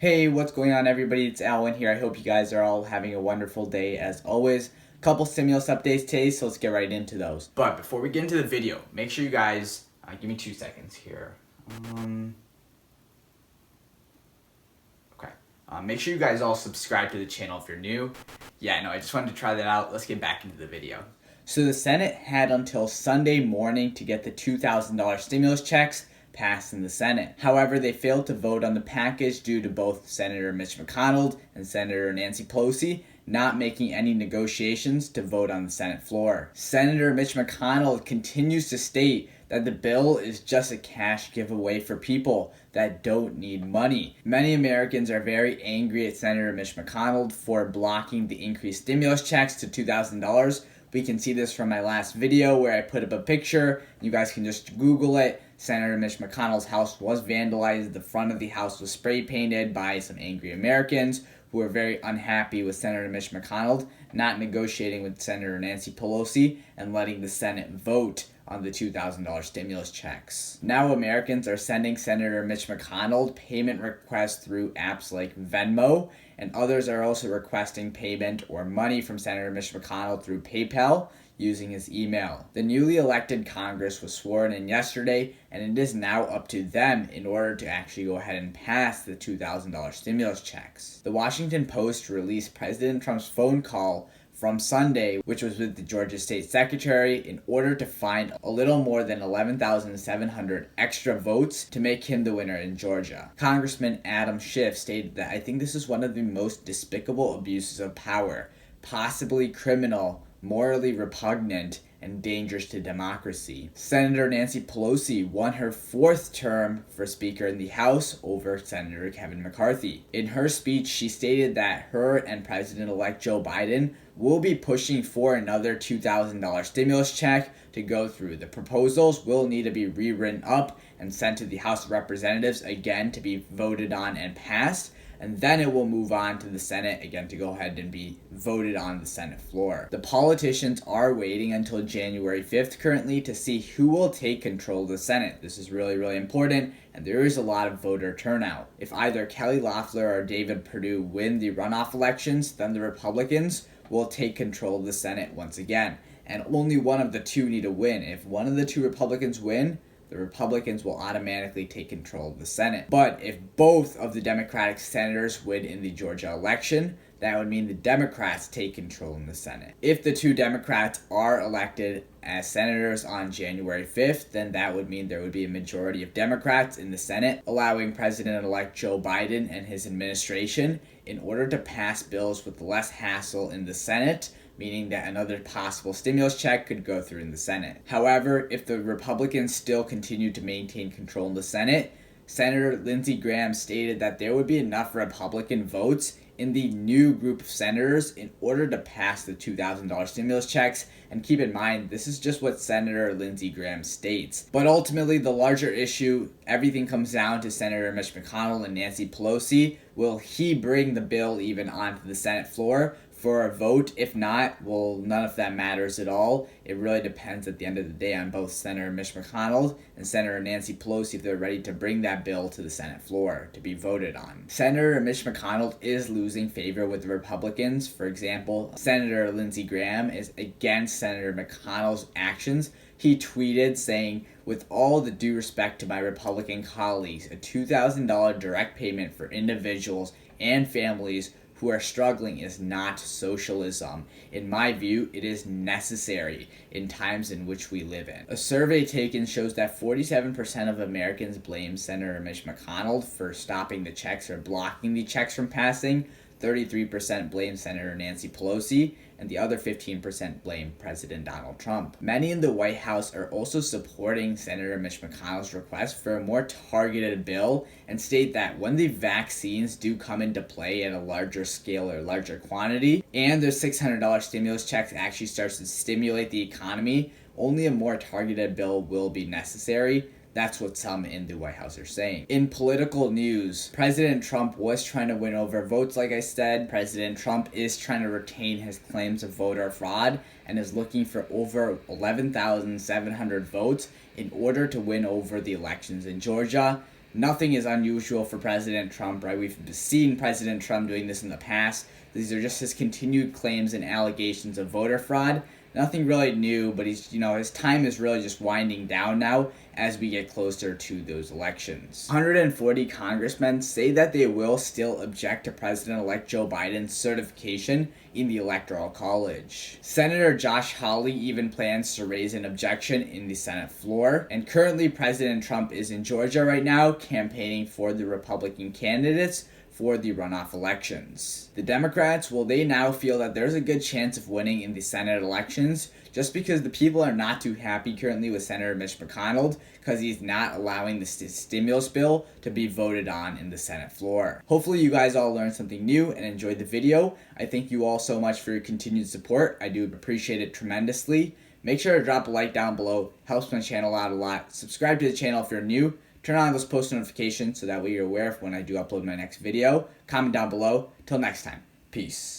Hey, what's going on, everybody? It's Alwyn here. I hope you guys are all having a wonderful day as always. Couple stimulus updates today, so let's get right into those. But before we get into the video, make sure you guys give me 2 seconds here. Okay. Make sure you guys all subscribe to the channel if you're new. Yeah, no, I just wanted to try that out. Let's get back into the video. So the Senate had until Sunday morning to get the $2,000 stimulus checks passed in the Senate. However, they failed to vote on the package due to both Senator Mitch McConnell and Senator Nancy Pelosi not making any negotiations to vote on the Senate floor. Senator Mitch McConnell continues to state that the bill is just a cash giveaway for people that don't need money. Many Americans are very angry at Senator Mitch McConnell for blocking the increased stimulus checks to $2,000. We can see this from my last video where I put up a picture. You guys can just Google it. Senator Mitch McConnell's house was vandalized. The front of the house was spray painted by some angry Americans who are very unhappy with Senator Mitch McConnell not negotiating with Senator Nancy Pelosi and letting the Senate vote on the $2,000 stimulus checks. Now Americans are sending Senator Mitch McConnell payment requests through apps like Venmo, and others are also requesting payment or money from Senator Mitch McConnell through PayPal using his email. The newly elected Congress was sworn in yesterday, and it is now up to them in order to actually go ahead and pass the $2,000 stimulus checks. The Washington Post released President Trump's phone call from Sunday, which was with the Georgia State Secretary, in order to find a little more than 11,700 extra votes to make him the winner in Georgia. Congressman Adam Schiff stated that, "I think this is one of the most despicable abuses of power, possibly criminal, morally repugnant, and dangerous to democracy." Senator Nancy Pelosi won her 4th term for Speaker in the House over Senator Kevin McCarthy. In her speech, she stated that her and President-elect Joe Biden will be pushing for another $2,000 stimulus check to go through. The proposals will need to be rewritten up and sent to the House of Representatives again to be voted on and passed, and then it will move on to the Senate again to go ahead and be voted on the Senate floor. The politicians are waiting until January 5th currently to see who will take control of the Senate. This is really, really important, and there is a lot of voter turnout. If either Kelly Loeffler or David Perdue win the runoff elections, then the Republicans will take control of the Senate once again. And only one of the two need to win. If one of the two Republicans win, the Republicans will automatically take control of the Senate. But if both of the Democratic senators win in the Georgia election, that would mean the Democrats take control in the Senate. If the two Democrats are elected as senators on January 5th, then that would mean there would be a majority of Democrats in the Senate, allowing President-elect Joe Biden and his administration in order to pass bills with less hassle in the Senate, meaning that another possible stimulus check could go through in the Senate. However, if the Republicans still continue to maintain control in the Senate, Senator Lindsey Graham stated that there would be enough Republican votes in the new group of senators in order to pass the $2,000 stimulus checks. And keep in mind, this is just what Senator Lindsey Graham states. But ultimately, the larger issue, everything comes down to Senator Mitch McConnell and Nancy Pelosi. Will he bring the bill even onto the Senate floor for a vote? If not, well, none of that matters at all. It really depends at the end of the day on both Senator Mitch McConnell and Senator Nancy Pelosi if they're ready to bring that bill to the Senate floor to be voted on. Senator Mitch McConnell is losing favor with the Republicans. For example, Senator Lindsey Graham is against Senator McConnell's actions. He tweeted saying, "With all the due respect to my Republican colleagues, a $2,000 direct payment for individuals and families who are struggling is not socialism. In my view, it is necessary in times in which we live in." A survey taken shows that 47% of Americans blame Senator Mitch McConnell for stopping the checks or blocking the checks from passing. 33% blame Senator Nancy Pelosi, and the other 15% blame President Donald Trump. Many in the White House are also supporting Senator Mitch McConnell's request for a more targeted bill and state that when the vaccines do come into play at a larger scale or larger quantity, and the $600 stimulus checks actually starts to stimulate the economy, only a more targeted bill will be necessary. That's what some in the White House are saying. In political news, President Trump was trying to win over votes, like I said. President Trump is trying to retain his claims of voter fraud and is looking for over 11,700 votes in order to win over the elections in Georgia. Nothing is unusual for President Trump, right? We've seen President Trump doing this in the past. These are just his continued claims and allegations of voter fraud. Nothing really new, but his time is really just winding down now as we get closer to those elections. 140 congressmen say that they will still object to President-elect Joe Biden's certification in the Electoral College. Senator Josh Hawley even plans to raise an objection in the Senate floor, and currently President Trump is in Georgia right now campaigning for the Republican candidates for the runoff elections. The Democrats, well, they now feel that there's a good chance of winning in the Senate elections just because the people are not too happy currently with Senator Mitch McConnell because he's not allowing the stimulus bill to be voted on in the Senate floor. Hopefully you guys all learned something new and enjoyed the video. I thank you all so much for your continued support. I do appreciate it tremendously. Make sure to drop a like down below. Helps my channel out a lot. Subscribe to the channel if you're new. Turn on those post notifications so that way you're aware of when I do upload my next video. Comment down below. Till next time. Peace.